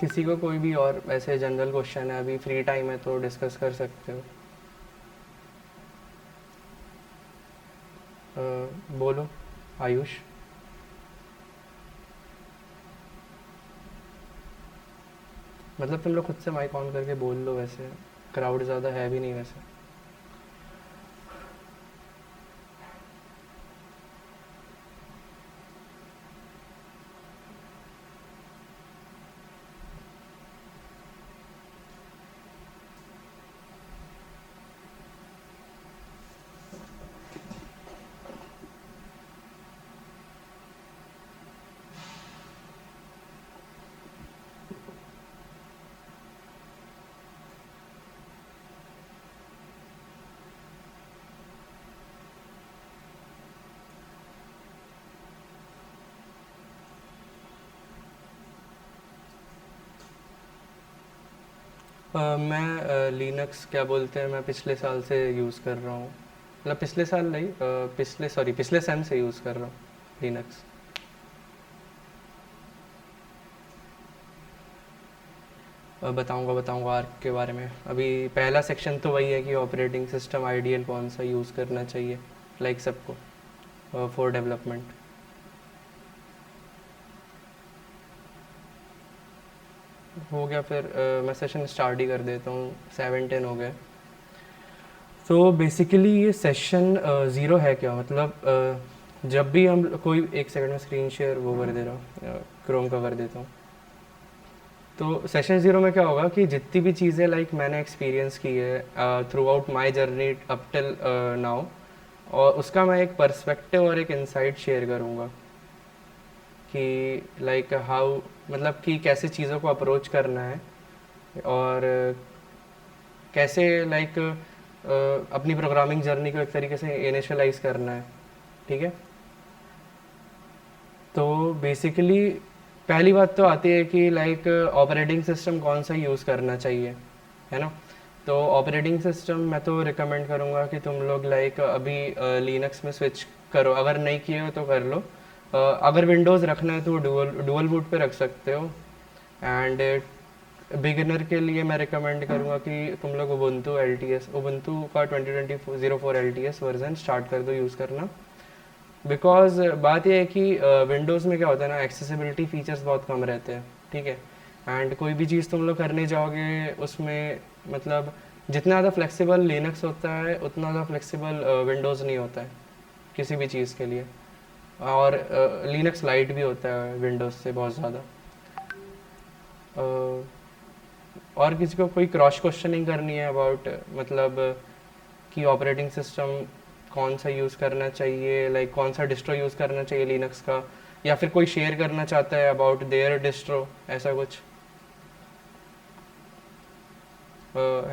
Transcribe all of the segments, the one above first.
किसी को कोई भी और ऐसे जनरल क्वेश्चन है, अभी फ्री टाइम है तो डिस्कस कर सकते हो। बोलो आयुष। मतलब तुम लोग खुद से माइक ऑन करके बोल लो, वैसे क्राउड ज़्यादा है भी नहीं वैसे। मैं लिनक्स क्या बोलते हैं, मैं पिछले साल से यूज़ कर रहा हूँ। मतलब पिछले साल नहीं, पिछले सेम से यूज़ कर रहा हूँ लिनक्स। बताऊँगा बताऊँगा आर्क के बारे में। अभी पहला सेक्शन तो वही है कि ऑपरेटिंग सिस्टम आइडियल कौन सा यूज़ करना चाहिए, लाइक सबको फॉर डेवलपमेंट। हो गया फिर मैं सेशन स्टार्ट ही कर देता हूँ, 7-10 हो गए। तो बेसिकली ये सेशन ज़ीरो है क्या, मतलब जब भी हम कोई, एक सेकंड में स्क्रीन शेयर वो कर दे रहा हूँ, क्रोम का कर देता हूँ। तो सेशन ज़ीरो में क्या होगा कि जितनी भी चीज़ें लाइक मैंने एक्सपीरियंस की है through out my journey up till now, और उसका मैं एक पर्सपेक्टिव और एक इंसाइट शेयर करूँगा कि लाइक हाउ, मतलब कि कैसे चीज़ों को अप्रोच करना है, और कैसे लाइक अपनी प्रोग्रामिंग जर्नी को एक तरीके से इनिशियलाइज करना है। ठीक है। तो बेसिकली पहली बात तो आती है कि लाइक ऑपरेटिंग सिस्टम कौन सा यूज़ करना चाहिए, है ना। तो ऑपरेटिंग सिस्टम मैं तो रिकमेंड करूँगा कि तुम लोग लाइक अभी लिनक्स में स्विच करो, अगर नहीं किए हो तो कर लो। अगर विंडोज़ रखना है तो डुअल डुअल बूट पे रख सकते हो। एंड बिगिनर के लिए मैं रिकमेंड करूँगा कि तुम लोग उबंटू उबंटू का 2004 LTS वर्जन स्टार्ट कर दो यूज़ करना। बिकॉज बात यह है कि विंडोज़ में क्या होता है ना, एक्सेसिबिलिटी फीचर्स बहुत कम रहते हैं। ठीक है। एंड कोई भी चीज़ तुम लोग करने जाओगे उसमें, मतलब जितना ज़्यादा फ्लेक्सिबल लिनक्स होता है उतना ज़्यादा फ्लेक्सिबल विंडोज़ नहीं होता है किसी भी चीज़ के लिए। और लिनक्स लाइट भी होता है विंडोज़ से बहुत ज़्यादा। और किसी को कोई क्रॉस क्वेश्चनिंग करनी है अबाउट, मतलब कि ऑपरेटिंग सिस्टम कौन सा यूज़ करना चाहिए, लाइक कौन सा डिस्ट्रो यूज़ करना चाहिए लिनक्स का, या फिर कोई शेयर करना चाहता है अबाउट देयर डिस्ट्रो, ऐसा कुछ।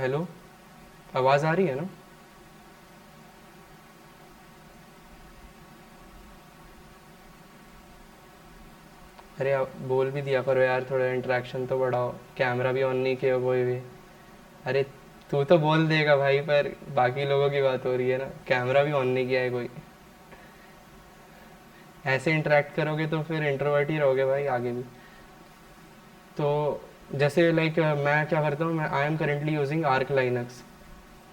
हेलो, आवाज़ आ रही है ना। अरे आप बोल भी दिया करो यार, थोड़ा इंटरेक्शन तो बढ़ाओ। कैमरा भी ऑन नहीं किया कोई भी। अरे तू तो बोल देगा भाई, पर बाकी लोगों की बात हो रही है ना, कैमरा भी ऑन नहीं किया है कोई। ऐसे इंटरेक्ट करोगे तो फिर इंट्रोवर्ट ही रहोगे भाई आगे भी। तो जैसे लाइक मैं क्या करता हूँ, मैं I am currently using Arch Linux.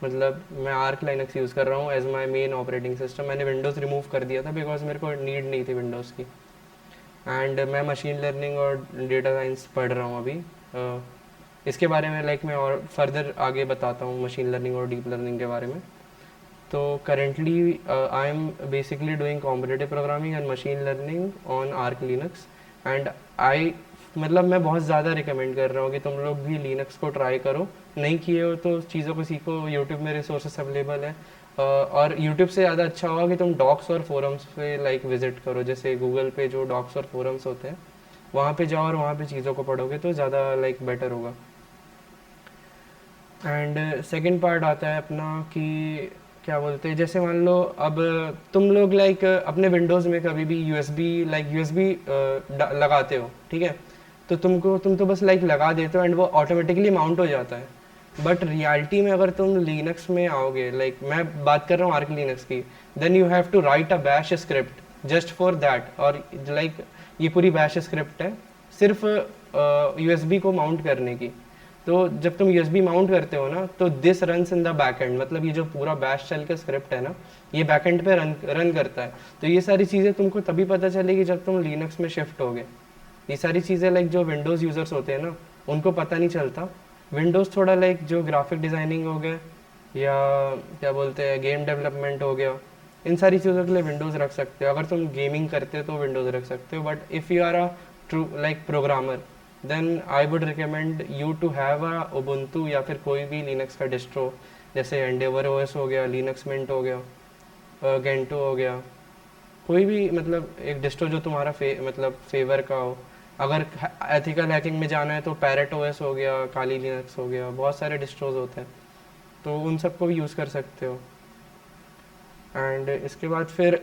मतलब मैं आर्क लाइनक्स यूज़ कर रहा हूँ as my main operating system. मैंने विंडोज़ रिमूव कर दिया था बिकॉज मेरे को नीड नहीं थी विंडोज़ की। एंड मैं मशीन लर्निंग और डेटा साइंस पढ़ रहा हूँ अभी। इसके बारे में लाइक मैं और फर्दर आगे बताता हूँ मशीन लर्निंग और डीप लर्निंग के बारे में। तो currently I am basically doing competitive programming and machine learning on arc Linux. And I, मतलब मैं बहुत ज़्यादा रिकमेंड कर रहा हूँ कि तुम लोग भी लिनक्स को ट्राई करो। नहीं किए हो तो चीज़ों को सीखो, यूट्यूब में रिसोर्सेस अवेलेबल है। और यूट्यूब से ज़्यादा अच्छा होगा कि तुम डॉक्स और फोरम्स पे लाइक विजिट करो, जैसे गूगल पे जो डॉक्स और फोरम्स होते हैं वहाँ पे जाओ और वहाँ पे चीज़ों को पढ़ोगे तो ज़्यादा लाइक बेटर होगा। एंड सेकंड पार्ट आता है अपना कि क्या बोलते हैं, जैसे मान लो अब तुम लोग लाइक अपने विंडोज़ में कभी भी यूएसबी लगाते हो। ठीक है। तो तुम तो बस लाइक लगा देते हो एंड वो ऑटोमेटिकली माउंट हो जाता है। बट रियलिटी में अगर तुम लिनक्स में आओगे, लाइक मैं बात कर रहा हूँ आर्क लिनक्स की, then you have to write a bash script just for that. और लाइक ये पूरी बैश स्क्रिप्ट है सिर्फ यूएसबी को माउंट करने की। तो जब तुम यूएसबी माउंट करते हो ना, तो this runs in the back and, मतलब ये जो पूरा बैश शेल का स्क्रिप्ट है ना, ये बैक एंड पे रन करता है। तो ये सारी चीज़ें तुमको तभी पता चलेगी जब तुम लिनक्स में शिफ्ट होगे। ये सारी चीज़ें लाइक जो विंडोज़ यूज़र्स होते हैं ना, उनको पता नहीं चलता। विंडोज़ थोड़ा लाइक जो ग्राफिक डिज़ाइनिंग हो गया, या क्या बोलते हैं गेम डेवलपमेंट हो गया, इन सारी चीज़ों के लिए विंडोज़ रख सकते हो। अगर तुम गेमिंग करते हो तो विंडोज़ रख सकते हो, but if you are a true like programmer, then I would recommend you to have a Ubuntu या फिर कोई भी लिनक्स का डिस्ट्रो, जैसे एंडेवर ओएस हो गया, लिनक्स मिंट हो गया, गेंटो हो गया, कोई भी मतलब एक डिस्ट्रो जो तुम्हारा मतलब फेवर का हो। अगर एथिकल हैकिंग में जाना है तो पैरेट ओएस हो गया, काली लिनक्स हो गया, बहुत सारे डिस्ट्रोज होते हैं, तो उन सबको भी यूज़ कर सकते हो। एंड इसके बाद फिर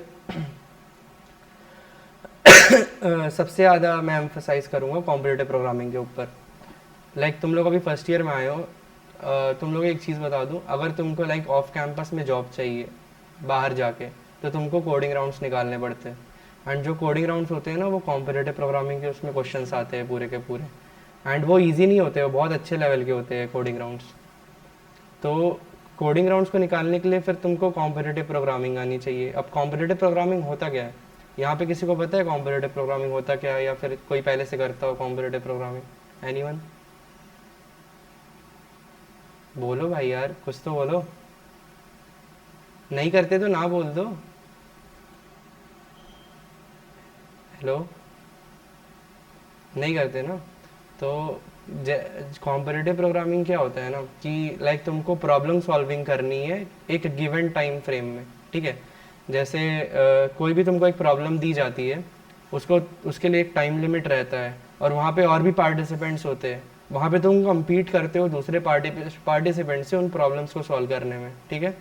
सबसे ज़्यादा मैं एम्फोसाइज़ करूँगा कॉम्पिटिटिव प्रोग्रामिंग के ऊपर। लाइक तुम लोग अभी फर्स्ट ईयर में आए हो, तुम लोग एक चीज़ बता दूँ, अगर तुमको लाइक ऑफ कैंपस में जॉब चाहिए बाहर जाके, तो तुमको कोडिंग राउंड्स निकालने पड़ते हैं। एंड जो कोडिंग राउंड्स होते हैं ना, वो कॉम्पिटिटिव प्रोग्रामिंग के उसमें क्वेश्चंस आते हैं पूरे के पूरे, एंड वो ईजी नहीं होते, वो बहुत अच्छे लेवल के होते हैं कोडिंग राउंड्स। तो कोडिंग राउंड्स को निकालने के लिए फिर तुमको कॉम्पिटिटिव प्रोग्रामिंग आनी चाहिए। अब कॉम्पिटिटिव प्रोग्रामिंग होता क्या है, यहाँ पे किसी को पता है कॉम्पिटिटिव प्रोग्रामिंग होता क्या है, या फिर कोई पहले से करता हो कॉम्पिटिटिव प्रोग्रामिंग? एनीवन? बोलो भाई यार, कुछ तो बोलो। नहीं करते तो ना बोल दो। हेलो? नहीं करते ना? तो कॉम्पिटिटिव प्रोग्रामिंग क्या होता है ना, कि लाइक तुमको प्रॉब्लम सॉल्विंग करनी है एक गिवन टाइम फ्रेम में, ठीक है। जैसे कोई भी तुमको एक प्रॉब्लम दी जाती है, उसको उसके लिए एक टाइम लिमिट रहता है, और वहाँ पे और भी पार्टिसिपेंट्स होते हैं, वहाँ पे तुम कम्पीट करते हो दूसरे पार्टिसिपेंट से उन प्रॉब्लम्स को सॉल्व करने में, ठीक है।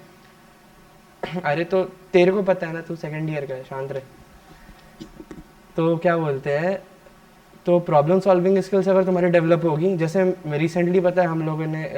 अरे तो तेरे को पता है ना, तू सेकेंड ईयर का है, शांत रहे। तो क्या बोलते हैं, तो प्रॉब्लम सॉल्विंग स्किल्स अगर तुम्हारी डेवलप होगी, जैसे रिसेंटली पता है हम लोगों ने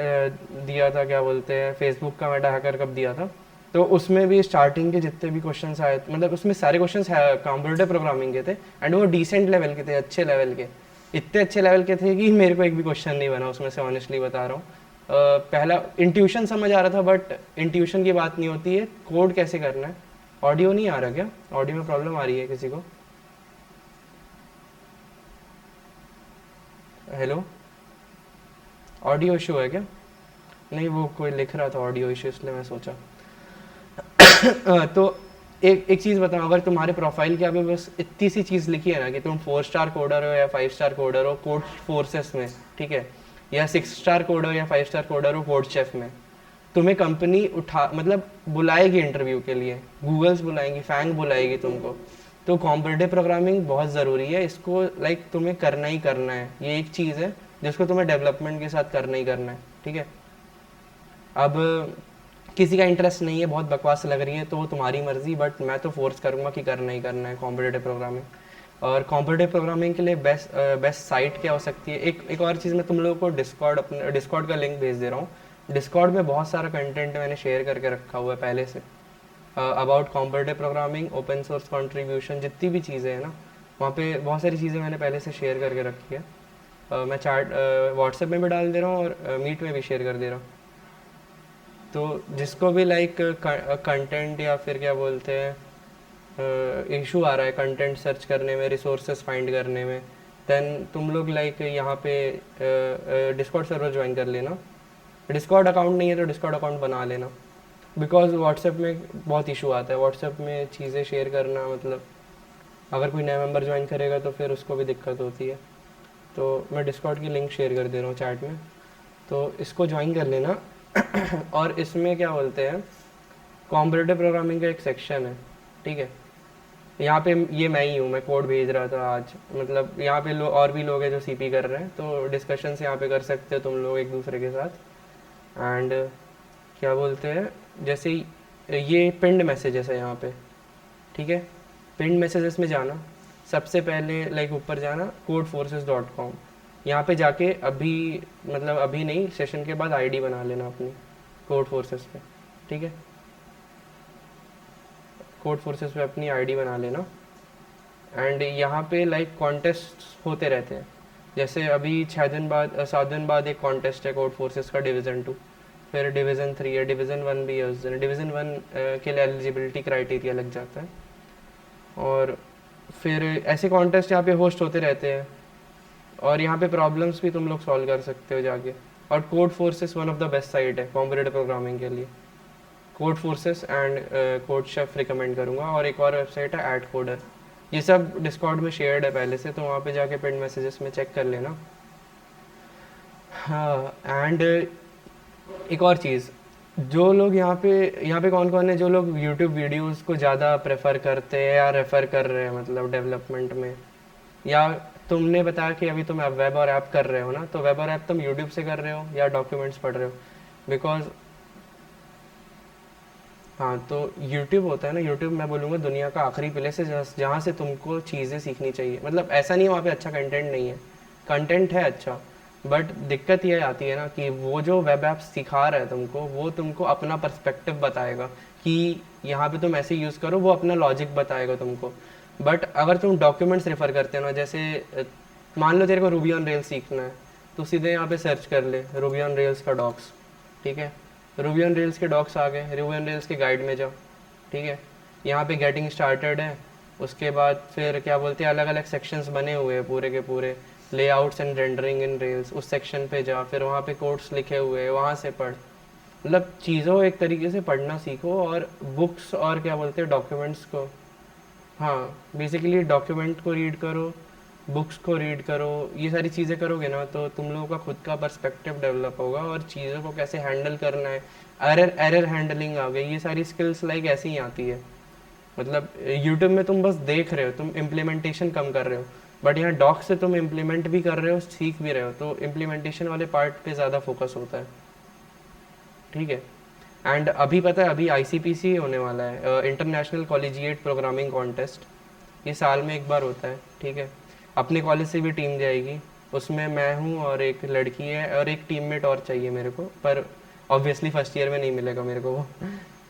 दिया था, क्या बोलते हैं, फेसबुक का मेटा हैकर कब दिया था, तो उसमें भी स्टार्टिंग के जितने भी क्वेश्चंस आए, मतलब उसमें सारे क्वेश्चंस कंप्यूटर प्रोग्रामिंग के थे, एंड वो डिसेंट लेवल के थे, अच्छे लेवल के, इतने अच्छे लेवल के थे कि मेरे को एक भी क्वेश्चन नहीं बना उसमें से, ऑनेस्टली बता रहा हूँ। पहला इंट्यूशन समझ आ रहा था, बट इंट्यूशन की बात नहीं होती है, कोड कैसे करना है। ऑडियो नहीं आ रहा क्या? ऑडियो में प्रॉब्लम आ रही है किसी को? हेलो? ऑडियो इशू है क्या? नहीं, वो कोई लिख रहा था ऑडियो इशू, इसलिए मैं सोचा। तो एक एक चीज़ बताओ, अगर तुम्हारे प्रोफाइल के अभी बस इतनी सी चीज़ लिखी है ना कि तुम 4 स्टार कोडर हो या 5 स्टार कोडर हो कोड फोर्सेस में, ठीक है, या 6 स्टार कोडर या 5 स्टार कोडर हो कोड शेफ में, तुम्हें कंपनी उठा मतलब बुलाएगी इंटरव्यू के लिए, गूगल्स बुलाएंगी, फैंग बुलाएगी तुमको। तो कॉम्पिटिटिव प्रोग्रामिंग बहुत ज़रूरी है, इसको लाइक तुम्हें करना ही करना है, ये एक चीज़ है जिसको तुम्हें डेवलपमेंट के साथ करना ही करना है, ठीक है। अब किसी का इंटरेस्ट नहीं है, बहुत बकवास लग रही है, तो वो तुम्हारी मर्जी, बट मैं तो फोर्स करूँगा कि करना ही करना है कॉम्पिटिटिव प्रोग्रामिंग। और कॉम्पिटिटिव प्रोग्रामिंग के लिए बेस्ट साइट क्या हो सकती है, एक और चीज़, मैं तुम लोगों को डिस्कॉर्ड, अपने डिस्कॉर्ड का लिंक भेज दे रहा हूँ। डिस्कॉर्ड में बहुत सारा कंटेंट मैंने शेयर करके रखा हुआ है पहले से, about competitive programming, open source contribution, जितनी भी चीज़ें हैं ना, वहाँ पे बहुत सारी चीज़ें मैंने पहले से शेयर करके रखी है। मैं चार्ट व्हाट्सएप में भी डाल दे रहा हूँ, और मीट में भी शेयर कर दे रहा हूँ। तो जिसको भी लाइक कंटेंट या फिर क्या बोलते हैं इशू आ रहा है कंटेंट सर्च करने में, रिसोर्सेज फाइंड करने में, देन तुम लोग लाइक यहाँ पे डिस्कॉर्ड सर्वर ज्वाइन कर लेना। डिस्कॉर्ड अकाउंट नहीं है तो डिस्कॉर्ड अकाउंट बना लेना, बिकॉज व्हाट्सएप में बहुत इशू आता है, व्हाट्सएप में चीज़ें शेयर करना, मतलब अगर कोई नया मेंबर ज्वाइन करेगा तो फिर उसको भी दिक्कत होती है। तो मैं डिस्कॉर्ड की लिंक शेयर कर दे रहा हूँ चैट में, तो इसको ज्वाइन कर लेना। और इसमें क्या बोलते हैं, कॉम्पिटिटिव प्रोग्रामिंग का एक सेक्शन है, ठीक है। यहाँ पे ये मैं ही हूँ, मैं कोड भेज रहा था आज, मतलब यहाँ पे और भी लोग हैं जो सीपी कर रहे हैं, तो डिस्कशंस यहाँ पे कर सकते हो तुम लोग एक दूसरे के साथ। एंड क्या बोलते हैं, जैसे ये पिंड मैसेजेस है यहाँ पे, ठीक है। पिंड मैसेजेस में जाना, सबसे पहले लाइक ऊपर जाना codeforces.com, यहाँ पे जाके अभी, मतलब अभी नहीं, सेशन के बाद आईडी बना लेना अपनी कोड फोर्सेस पे, ठीक है। कोड फोर्सेस पे अपनी आईडी बना लेना। एंड यहाँ पे लाइक कॉन्टेस्ट होते रहते हैं, जैसे अभी 6 दिन बाद 7 दिन बाद एक कॉन्टेस्ट है कोड फोर्सेस का डिवीज़न 2, फिर डिवीज़न 3 है, डिवीज़न 1 भी है उस दिन। डिवीज़न 1 के लिए एलिजिबिलिटी क्राइटेरिया लग जाता है। और फिर ऐसे कॉन्टेस्ट यहाँ पे होस्ट होते रहते हैं, और यहाँ पे प्रॉब्लम्स भी तुम लोग सॉल्व कर सकते हो जाके। और code forces one of the best site है कॉम्पिटेटिव प्रोग्रामिंग के लिए। Code forces and code chef recommend करूँगा। और एक और वेबसाइट है एट कोडर, ये सब डिस्कॉर्ड में शेयर्ड है पहले से, तो वहाँ पे जाके पिन मैसेजेस में चेक कर लेना। हाँ, एंड एक और चीज़, जो लोग यहाँ पे कौन कौन है जो लोग यूट्यूब वीडियोस को ज़्यादा प्रेफर करते हैं या रेफ़र कर रहे हैं मतलब डेवलपमेंट में, या तुमने बताया कि अभी तुम वेब और ऐप कर रहे हो ना, तो वेब और ऐप तुम यूट्यूब से कर रहे हो या डॉक्यूमेंट्स पढ़ रहे हो? बिकॉज हाँ, तो यूट्यूब होता है ना, यूट्यूब मैं बोलूँगा दुनिया का आखिरी प्लेस है जहाँ से तुमको चीज़ें सीखनी चाहिए। मतलब ऐसा नहीं है वहाँ पे अच्छा कंटेंट नहीं है, कंटेंट है अच्छा, बट दिक्कत ये आती है ना कि वो जो वेब ऐप सिखा रहा है तुमको, वो तुमको अपना पर्सपेक्टिव बताएगा कि यहाँ पे तुम ऐसे यूज़ करो, वो अपना लॉजिक बताएगा तुमको। बट अगर तुम डॉक्यूमेंट्स रेफर करते हो ना, जैसे मान लो तेरे को रूबी ऑन रेल्स सीखना है, तो सीधे यहाँ पे सर्च कर ले रूबी ऑन रेल्स का डॉक्स, ठीक है? रूबी ऑन रेल्स के डॉक्स आ गए, रूबी ऑन रेल्स के गाइड में जाओ, ठीक है? यहाँ पे गेटिंग स्टार्टेड है, उसके बाद फिर क्या बोलते हैं अलग अलग सेक्शंस बने हुए हैं पूरे के पूरे, layouts and rendering in rails, उस सेक्शन पे जा, फिर वहाँ पे कोड्स लिखे हुए हैं, वहाँ से पढ़। मतलब चीज़ों एक तरीके से पढ़ना सीखो, और बुक्स और क्या बोलते हैं डॉक्यूमेंट्स को, हाँ बेसिकली डॉक्यूमेंट को रीड करो, बुक्स को रीड करो, ये सारी चीज़ें करोगे ना तो तुम लोगों का खुद का पर्सपेक्टिव डेवलप होगा, और चीज़ों को कैसे हैंडल करना है, एरर हैंडलिंग आ गई, ये सारी स्किल्स लाइक ऐसे ही आती है। मतलब यूट्यूब में तुम बस देख रहे हो, तुम इम्प्लीमेंटेशन कम कर रहे हो, बट यहाँ डॉक से तुम इम्प्लीमेंट भी कर रहे हो, सीख भी रहे हो, तो इम्प्लीमेंटेशन वाले पार्ट पे ज़्यादा फोकस होता है, ठीक है? एंड अभी पता है अभी आईसीपीसी होने वाला है, इंटरनेशनल कॉलेजिएट प्रोग्रामिंग कॉन्टेस्ट, ये साल में एक बार होता है, ठीक है? अपने कॉलेज से भी टीम जाएगी, उसमें मैं हूँ और एक लड़की है और एक टीममेट और चाहिए मेरे को, पर ऑब्वियसली फर्स्ट ईयर में नहीं मिलेगा मेरे को वो।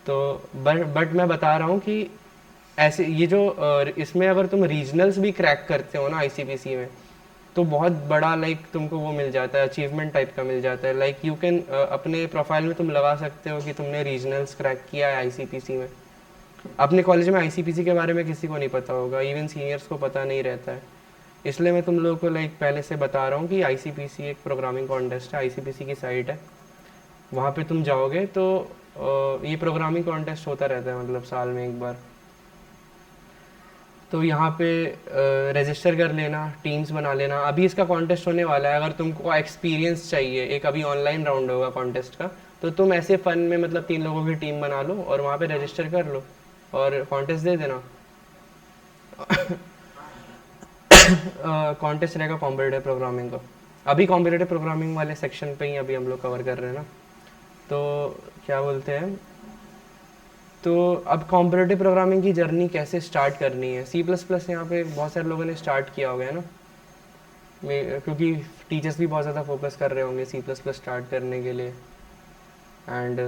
तो बट मैं बता रहा हूँ कि ऐसे ये जो इसमें अगर तुम रीजनल्स भी क्रैक करते हो ना आईसीपीसी में, तो बहुत बड़ा लाइक तुमको वो मिल जाता है, अचीवमेंट टाइप का मिल जाता है। लाइक यू कैन अपने प्रोफाइल में तुम लगा सकते हो कि तुमने रीजनल्स क्रैक किया है आईसीपीसी में। अपने कॉलेज में आईसीपीसी के बारे में किसी को नहीं पता होगा, इवन सीनियर्स को पता नहीं रहता है, इसलिए मैं तुम लोगों को लाइक पहले से बता रहा हूँ कि आईसीपीसी एक प्रोग्रामिंग कॉन्टेस्ट है, आईसीपीसी की साइट है, वहाँ पे तुम जाओगे तो ये प्रोग्रामिंग कॉन्टेस्ट होता रहता है मतलब साल में एक बार। तो यहाँ पे रजिस्टर कर लेना, टीम्स बना लेना। अभी इसका कॉन्टेस्ट होने वाला है, अगर तुमको एक्सपीरियंस चाहिए, एक अभी ऑनलाइन राउंड होगा कॉन्टेस्ट का, तो तुम ऐसे फन में मतलब 3 लोगों की टीम बना लो और वहाँ पे रजिस्टर कर लो और कॉन्टेस्ट दे देना। कॉन्टेस्ट रहेगा कॉम्पिटेटिव प्रोग्रामिंग का। अभी कॉम्पिटेटिव प्रोग्रामिंग वाले सेक्शन पे ही अभी हम लोग कवर कर रहे हैं ना, तो क्या बोलते हैं, तो अब कॉम्पिटेटिव प्रोग्रामिंग की जर्नी कैसे स्टार्ट करनी है। सी प्लस प्लस यहाँ पे बहुत सारे लोगों ने स्टार्ट किया हो गया ना, क्योंकि टीचर्स भी बहुत ज़्यादा फोकस कर रहे होंगे सी प्लस प्लस स्टार्ट करने के लिए, एंड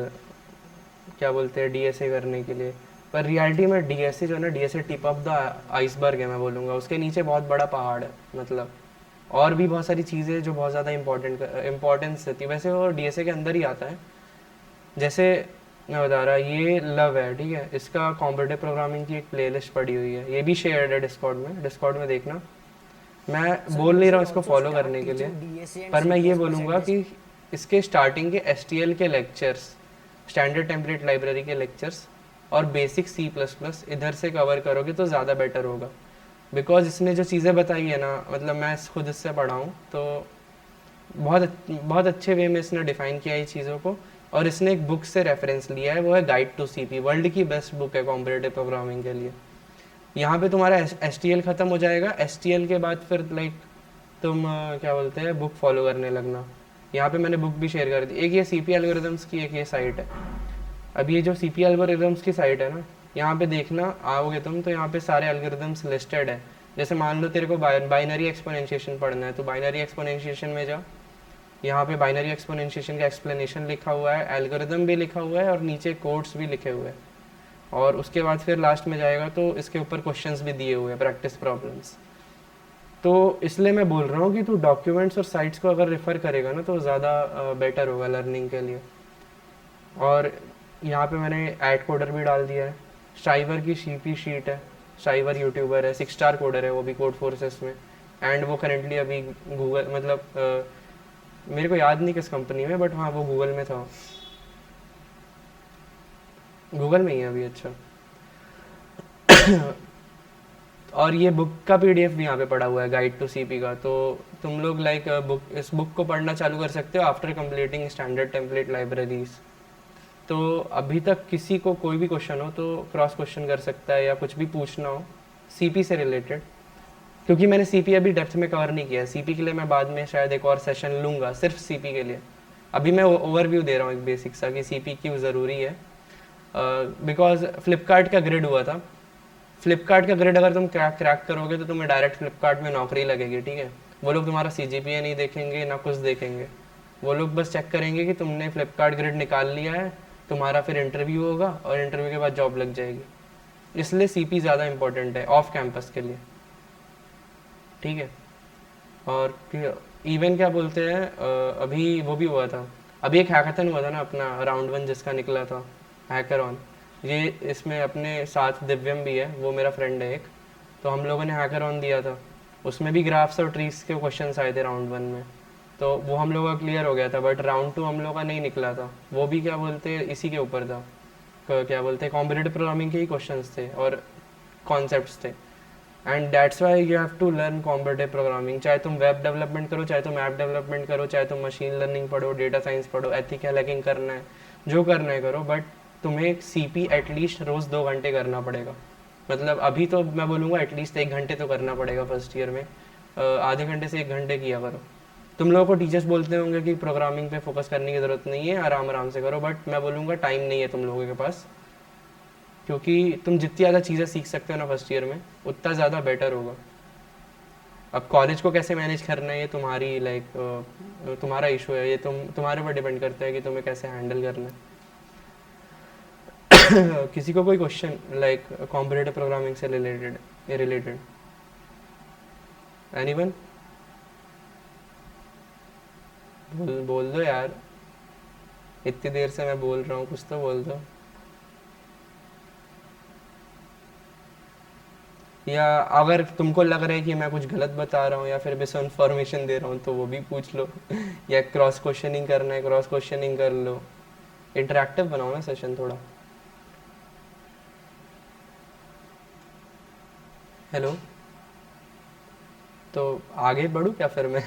क्या बोलते हैं डीएसए करने के लिए। पर रियलिटी में डीएसए जो है ना, DSA tip of the iceberg है मैं बोलूँगा, उसके नीचे बहुत बड़ा पहाड़ है मतलब, और भी बहुत सारी चीज़ें जो बहुत ज़्यादा इंपॉर्टेंस देती है। वैसे वो डीएसए के अंदर ही आता है। जैसे मैं बता रहा, ये लव है, ठीक है, इसका कॉम्पिटेटिव प्रोग्रामिंग की एक प्लेलिस्ट पड़ी हुई है, ये भी शेयर्ड है डिस्कॉर्ड में देखना। मैं बोल नहीं रहा हूँ इसको फॉलो करने के लिए, पर मैं ये बोलूँगा कि इसके स्टार्टिंग के एसटीएल के लेक्चर्स, स्टैंडर्ड टेम्पलेट लाइब्रेरी के लेक्चर्स और बेसिक सी प्लस प्लस इधर से कवर करोगे तो ज़्यादा बेटर होगा। बिकॉज इसने जो चीज़ें बताई है ना, मतलब मैं खुद इससे पढ़ा हूँ, तो बहुत अच्छे वे में इसने डिफाइन किया है चीज़ों को। और इसने एक बुक से रेफरेंस लिया है, वो है गाइड टू सीपी, वर्ल्ड की बेस्ट बुक है कॉम्पिटेटिव प्रोग्रामिंग के लिए। यहाँ पे तुम्हारा एसटीएल ख़त्म हो जाएगा, एसटीएल के बाद फिर लाइक तुम क्या बोलते हैं बुक फॉलो करने लगना। यहाँ पे मैंने बुक भी शेयर कर दी, एक ये सीपी एल्गोरिथम्स की एक ये साइट है। अब ये जो सीपी एल्गोरिथम्स की साइट है ना, यहाँ पे देखना आओगे तुम तो यहाँ पे सारे एल्गोरिथम्स लिस्टेड है। जैसे मान लो तेरे को बाइनरी एक्सपोनेंशिएशन पढ़ना है, तो बाइनरी एक्सपोनेंशिएशन में जा, यहाँ पे बाइनरी एक्सपोनेंशिएशन का एक्सप्लेनेशन लिखा हुआ है, एल्गोरिथम भी लिखा हुआ है और नीचे कोड्स भी लिखे हुए हैं। और उसके बाद फिर लास्ट में जाएगा तो इसके ऊपर क्वेश्चंस भी दिए हुए हैं, प्रैक्टिस प्रॉब्लम्स। तो इसलिए मैं बोल रहा हूँ कि तू डॉक्यूमेंट्स और साइट्स को अगर रेफ़र करेगा ना तो ज़्यादा बेटर होगा लर्निंग के लिए। और यहाँ पे मैंने ऐड कोडर भी डाल दिया है। शाइवर की शीपी शीट है, शाइवर यूट्यूबर है, 6 स्टार कोडर है वो भी कोड फोर्सेस में। एंड वो करेंटली अभी गूगल मतलब मेरे को याद नहीं किस कंपनी में, बट हाँ वो गूगल में था, गूगल में ही है अभी। अच्छा। और ये बुक का पीडीएफ भी यहाँ पे पड़ा हुआ है, गाइड टू सीपी का। तो तुम लोग लाइक बुक इस बुक को पढ़ना चालू कर सकते हो after completing standard template libraries. तो अभी तक किसी को कोई भी क्वेश्चन हो तो क्रॉस क्वेश्चन कर सकता है, या कुछ भी पूछना हो सीपी से रिलेटेड, क्योंकि मैंने सीपी अभी डेप्थ में कवर नहीं किया है। सीपी के लिए मैं बाद में शायद एक और सेशन लूँगा सिर्फ सीपी के लिए। अभी मैं ओवरव्यू दे रहा हूँ एक बेसिक सा कि सीपी क्यों ज़रूरी है। बिकॉज फ्लिपकार्ट का ग्रिड हुआ था। फ्लिपकार्ट का ग्रिड अगर तुम क्रैक करोगे तो तुम्हें डायरेक्ट फ्लिपकार्ट में नौकरी लगेगी, ठीक है। वो लोग तुम्हारा सीजीपीए नहीं देखेंगे ना कुछ देखेंगे, वो लोग बस चेक करेंगे कि तुमने फ्लिपकार्ट ग्रिड निकाल लिया है, तुम्हारा फिर इंटरव्यू होगा और इंटरव्यू के बाद जॉब लग जाएगी। इसलिए सीपी ज़्यादा इंपॉर्टेंट है ऑफ कैंपस के लिए, ठीक है। और इवन क्या बोलते हैं, अभी वो भी हुआ था, अभी एक हैकाथन हुआ था ना अपना राउंड 1 जिसका निकला था, हैकर ऑन। ये इसमें अपने साथ दिव्यम भी है, वो मेरा फ्रेंड है एक। तो हम लोगों ने हैकर ऑन दिया था, उसमें भी ग्राफ्स और ट्रीज के क्वेश्चंस आए थे राउंड 1 में। तो वो हम लोग का क्लियर हो गया था, बट राउंड 2 हम लोग का नहीं निकला था। वो भी क्या बोलते हैं इसी के ऊपर था, क्या बोलते हैं कॉम्पिटिटिव प्रोग्रामिंग के ही क्वेश्चंस थे और कॉन्सेप्ट्स थे। And that's why you have to learn competitive programming. चाहे तुम वेब डेवलपमेंट करो, चाहे तुम ऐप डेवलपमेंट करो, चाहे तुम मशीन लर्निंग पढ़ो, डेटा साइंस पढ़ो, एथिकल हैकिंग करना है, जो करना है करो, बट तुम्हें सीपी एटलीस्ट रोज़ 2 घंटे करना पड़ेगा। मतलब अभी तो मैं बोलूँगा एटलीस्ट 1 घंटे तो करना पड़ेगा फर्स्ट ईयर में। आधे घंटे से 1 घंटे किया करो। तुम लोगों को टीचर्स बोलते होंगे कि प्रोग्रामिंग पे फोकस करने की ज़रूरत नहीं है, आराम आराम से करो, बट मैं बोलूँगा टाइम नहीं है तुम लोगों के पास। क्योंकि तुम जितनी ज़्यादा चीज़ें सीख सकते हो ना फर्स्ट ईयर में, उतना ज़्यादा बेटर होगा। अब कॉलेज को कैसे मैनेज करना है ये तुम्हारी तुम्हारा इशू है, ये तुम्हारे ऊपर डिपेंड करता है कि तुम्हें कैसे हैंडल करना है। किसी को कोई क्वेश्चन लाइक कॉम्पिटिटिव प्रोग्रामिंग से रिलेटेड एनीवन? बोल दो यार, इतनी देर से मैं बोल रहा हूँ, कुछ तो बोल दो। या अगर तुमको लग रहा है कि मैं कुछ गलत बता रहा हूँ या फिर मिस इन्फॉर्मेशन दे रहा हूँ तो वो भी पूछ लो। या क्रॉस क्वेश्चनिंग करना है क्रॉस क्वेश्चनिंग कर लो। इंटरेक्टिव बनाओ ना सेशन थोड़ा। हेलो, तो आगे बढ़ूँ क्या फिर मैं?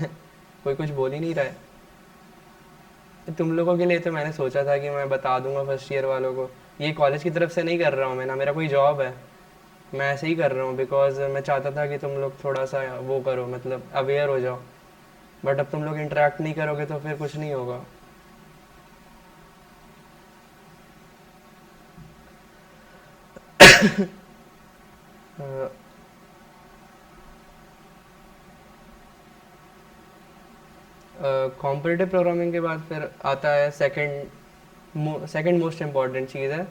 कोई कुछ बोल ही नहीं रहा है। तुम लोगों के लिए तो मैंने सोचा था कि मैं बता दूंगा फर्स्ट ईयर वालों को। ये कॉलेज की तरफ से नहीं कर रहा हूँ मैं, ना मेरा कोई जॉब है। मैं ऐसे ही कर रहा हूँ बिकॉज मैं चाहता था कि तुम लोग थोड़ा सा वो करो, मतलब अवेयर हो जाओ। बट अब तुम लोग इंटरेक्ट नहीं करोगे तो फिर कुछ नहीं होगा। कॉम्पिटिटिव प्रोग्रामिंग के बाद फिर आता है सेकंड मोस्ट इम्पॉर्टेंट चीज़ है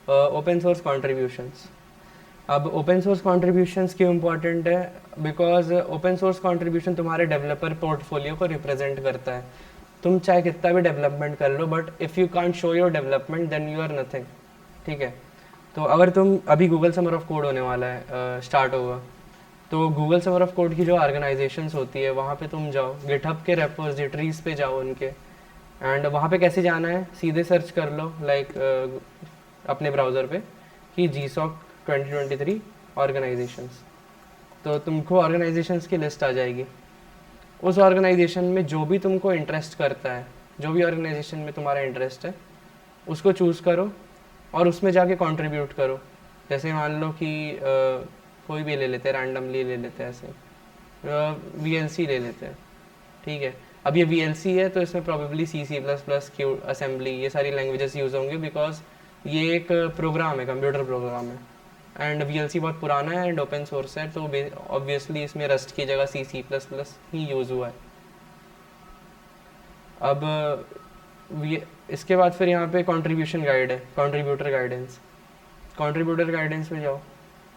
ओपन सोर्स कॉन्ट्रीब्यूशंस। अब ओपन सोर्स कॉन्ट्रीब्यूशंस क्यों इम्पॉर्टेंट है? बिकॉज ओपन सोर्स कॉन्ट्रीब्यूशन तुम्हारे डेवलपर पोर्टफोलियो को रिप्रेजेंट करता है। तुम चाहे कितना भी डेवलपमेंट कर लो, but if you can't show your development then you are nothing, ठीक है। तो अगर तुम अभी गूगल समर ऑफ कोड होने वाला है, स्टार्ट होगा, तो गूगल समर ऑफ कोड की जो ऑर्गेनाइजेशंस होती है वहाँ पे तुम जाओ, गिटहब के रेपोजिटरीज पे जाओ उनके। एंड वहाँ पे कैसे जाना है, सीधे सर्च कर लो लाइक अपने ब्राउज़र पे कि GSOC 2023 ऑर्गेनाइजेशंस। तो तुमको ऑर्गेनाइजेशंस की लिस्ट आ जाएगी। उस ऑर्गेनाइजेशन में जो भी तुमको इंटरेस्ट करता है, जो भी ऑर्गेनाइजेशन में तुम्हारा इंटरेस्ट है, उसको चूज़ करो और उसमें जाके कंट्रीब्यूट करो। जैसे मान लो कि कोई भी ले लेते हैं, रैंडमली ले लेते हैं, ऐसे VLC ले लेते हैं, ठीक है। अब ये VLC है तो इसमें प्रोबेबली C++, Q, असेंबली, ये सारी लैंग्वेजेस यूज़ होंगे बिकॉज ये एक प्रोग्राम है, कंप्यूटर प्रोग्राम है। एंड VLC बहुत पुराना है एंड ओपन सोर्स है, तो ऑब्वियसली इसमें रस्ट की जगह C++ ही यूज़ हुआ है। अब इसके बाद फिर यहाँ पे कंट्रीब्यूशन गाइड है, कंट्रीब्यूटर गाइडेंस। कंट्रीब्यूटर गाइडेंस में जाओ,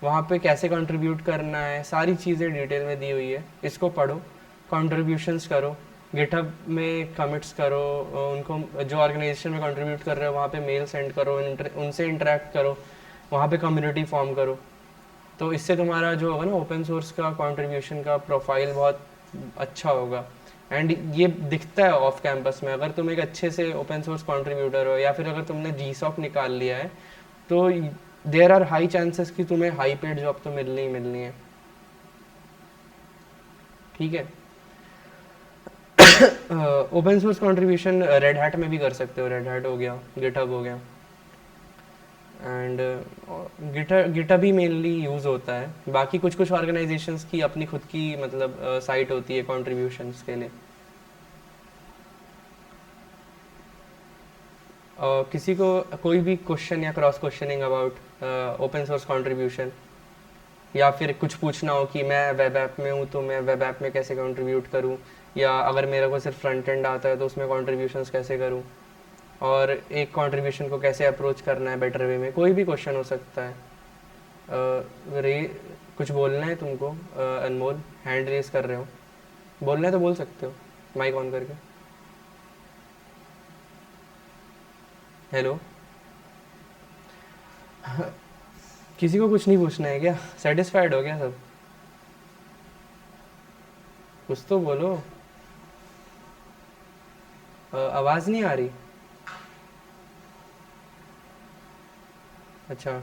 वहाँ पे कैसे कंट्रीब्यूट करना है, सारी चीज़ें डिटेल में दी हुई है। इसको पढ़ो, कंट्रीब्यूशंस करो, गिटहब में कमिट्स करो, उनको जो ऑर्गेनाइजेशन में कंट्रीब्यूट कर रहे हो वहाँ पे मेल सेंड करो, उनसे इंटरेक्ट करो, वहाँ पे कम्युनिटी फॉर्म करो। तो इससे तुम्हारा जो होगा ना ओपन सोर्स का कंट्रीब्यूशन का प्रोफाइल बहुत अच्छा होगा। एंड ये दिखता है ऑफ कैंपस में, अगर तुम एक अच्छे से ओपन सोर्स कंट्रीब्यूटर हो या फिर अगर तुमने जीसॉक निकाल लिया है तो देयर आर हाई चांसेस कि तुम्हें हाई पेड जॉब तो मिलनी ही मिलनी है। ठीक है। Open source contribution red hat में भी कर सकते हो, रेड हैट हो गया, गिटहब हो गया, and GitHub he mainly use होता है। बाकी कुछ कुछ ऑर्गेनाइजेशंस की अपनी खुद की मतलब साइट होती है कंट्रीब्यूशंस के लिए। किसी को कोई भी क्वेश्चन या cross questioning about open source contribution, या फिर कुछ पूछना हो कि मैं वेब ऐप में हूँ तो मैं वेब ऐप में कैसे कंट्रीब्यूट करूँ, या अगर मेरे को सिर्फ फ्रंट एंड आता है तो उसमें कंट्रीब्यूशंस कैसे करूँ, और एक कंट्रीब्यूशन को कैसे अप्रोच करना है बेटर वे में, कोई भी क्वेश्चन हो सकता है। रे कुछ बोलना है तुमको अनमोल, हैंड रेस कर रहे हो, बोलना है तो बोल सकते हो माइक ऑन करके। हेलो। किसी को कुछ नहीं पूछना है क्या? सेटिस्फाइड हो गया सब? कुछ तो बोलो। आवाज़ नहीं आ रही? अच्छा।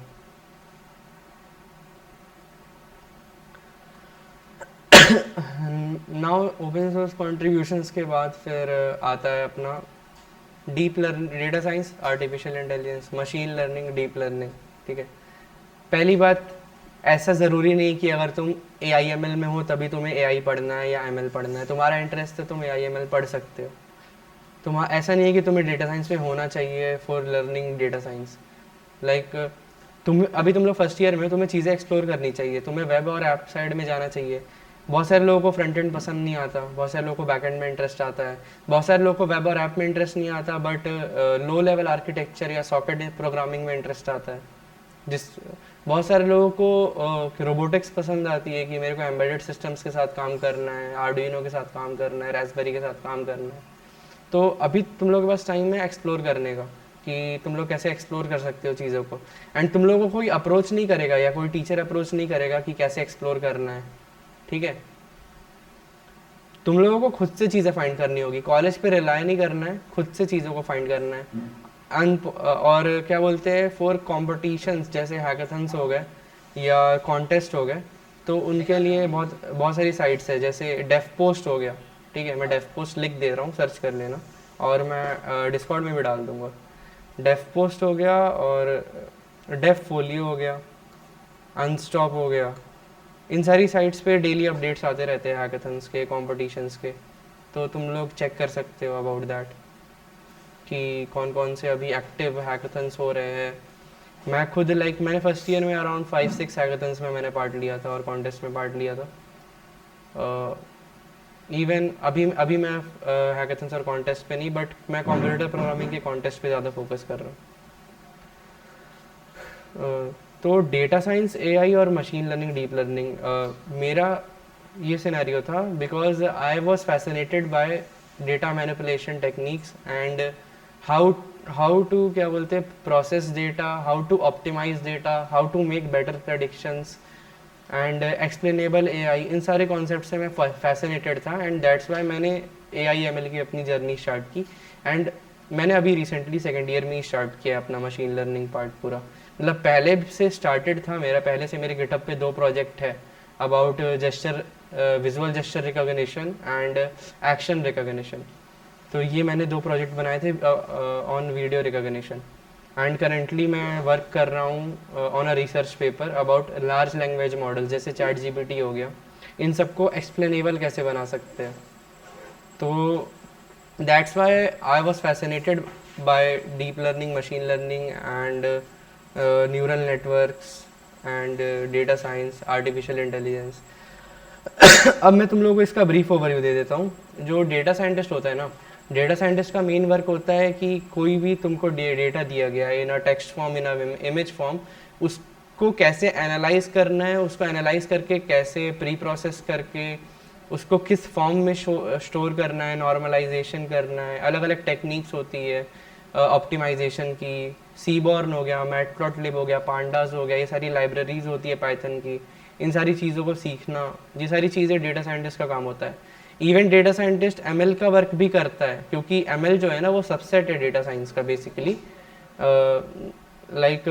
नाउ ओपन सोर्स कंट्रीब्यूशंस के बाद फिर आता है अपना deep learning, data science, artificial intelligence, machine learning, deep learning. ठीक है। पहली बात, ऐसा ज़रूरी नहीं कि अगर तुम AIML में हो तभी तुम्हें AI पढ़ना है या ML पढ़ना है। तुम्हारा इंटरेस्ट है तुम AIML पढ़ सकते हो। तुम्हारा ऐसा नहीं है कि तुम्हें डेटा साइंस में होना चाहिए for learning data science. Like तुम लोग फर्स्ट ईयर में, तुम्हें चीज़ें एक्सप्लोर करनी चाहिए, तुम्हें वेब और ऐप साइड में जाना चाहिए। बहुत सारे लोगों को फ्रंट एंड पसंद नहीं आता, बहुत सारे लोगों को बैक एंड में इंटरेस्ट आता है, बहुत सारे लोगों को वेब और ऐप में इंटरेस्ट नहीं आता, बट लो लेवल आर्किटेक्चर या सॉकेट प्रोग्रामिंग में इंटरेस्ट आता है। जिस बहुत सारे लोगों को रोबोटिक्स पसंद आती है कि मेरे को एम्बेडेड सिस्टम्स के साथ काम करना है, आर्डुइनो के साथ काम करना है, रास्पबेरी के साथ काम करना है। तो अभी तुम लोग के पास टाइम है एक्सप्लोर करने का कि तुम लोग कैसे एक्सप्लोर कर सकते हो चीज़ों को। एंड तुम लोगों को कोई अप्रोच नहीं करेगा या कोई टीचर अप्रोच नहीं करेगा कि कैसे एक्सप्लोर करना है। ठीक है। तुम लोगों को खुद से चीज़ें फाइंड करनी होगी, कॉलेज पे रिलाई नहीं करना है, खुद से चीज़ों को फाइंड करना है। और क्या बोलते हैं, फॉर कॉम्पिटिशन्स जैसे हैकाथन्स हो गए या कॉन्टेस्ट हो गए, तो उनके लिए बहुत बहुत सारी साइट्स है, जैसे डेफ पोस्ट हो गया। ठीक है, मैं डेफ पोस्ट लिख दे रहा हूँ, सर्च कर लेना, और मैं डिस्कॉर्ड में भी डाल दूँगा। डेफ पोस्ट हो गया, और डेफ फोलियो हो गया, अनस्टॉप हो गया। इन सारी साइट्स पे डेली अपडेट्स आते रहते हैं हैकाथन्स के, कॉम्पिटिशन्स के, तो तुम लोग चेक कर सकते हो अबाउट दैट कि कौन कौन से अभी एक्टिव हैकाथन्स हो रहे हैं। मैं खुद मैंने फर्स्ट ईयर में अराउंड 5-6 हैकाथन्स में मैंने पार्ट लिया था और कॉन्टेस्ट में पार्ट लिया था। इवन अभी अभी मैं हैकाथन्स और कॉन्टेस्ट पे नहीं, बट मैं कंप्यूटर प्रोग्रामिंग के कॉन्टेस्ट पे ज़्यादा फोकस कर रहा हूँ। तो डेटा साइंस, AI और मशीन लर्निंग, डीप लर्निंग, मेरा ये सिनेरियो था because I was fascinated by data manipulation techniques and how to क्या बोलते हैं process data, how to optimise data, how to make better predictions and explainable AI। इन सारे concept से मैं फैसिनेटेड था, एंड दैट्स वाई मैंने AIML की अपनी जर्नी स्टार्ट की। एंड मैंने अभी रिसेंटली सेकेंड ईयर में ही स्टार्ट किया अपना मशीन लर्निंग पार्ट पूरा। मतलब पहले से स्टार्टेड था मेरा, पहले से मेरे गिटहब पे 2 प्रोजेक्ट है about gesture, visual gesture recognition and action recognition. तो ये मैंने 2 प्रोजेक्ट बनाए थे on video recognition, and currently मैं वर्क कर रहा हूँ on a research paper about large language model जैसे ChatGPT हो गया। इन सबको एक्सप्लेनेबल कैसे बना सकते हैं। तो that's why I was fascinated bye deep learning, machine learning and neural networks and data science, artificial intelligence. अब मैं तुम लोगों को इसका ब्रीफ ओवरव्यू दे देता हूँ। जो डेटा साइंटिस्ट होता है ना, डेटा साइंटिस्ट का मेन वर्क होता है कि कोई भी तुमको डेटा दिया गया है in a text form, in a image form, को कैसे एनालाइज करना है, उसको एनालाइज करके कैसे प्री प्रोसेस करके उसको किस फॉर्म में स्टोर करना है, नॉर्मलाइजेशन करना है, अलग अलग टेक्निक्स होती है ऑप्टिमाइजेशन की। सीबॉर्न हो गया, मैटप्लॉटलिब हो गया, पांडास हो गया, ये सारी लाइब्रेरीज होती है पाइथन की। इन सारी चीज़ों को सीखना, ये सारी चीज़ें डेटा साइंटिस्ट का काम होता है। इवन डेटा साइंटिस्ट एमएल का वर्क भी करता है, क्योंकि एमएल जो है ना वो सबसेट है डेटा साइंस का बेसिकली। लाइक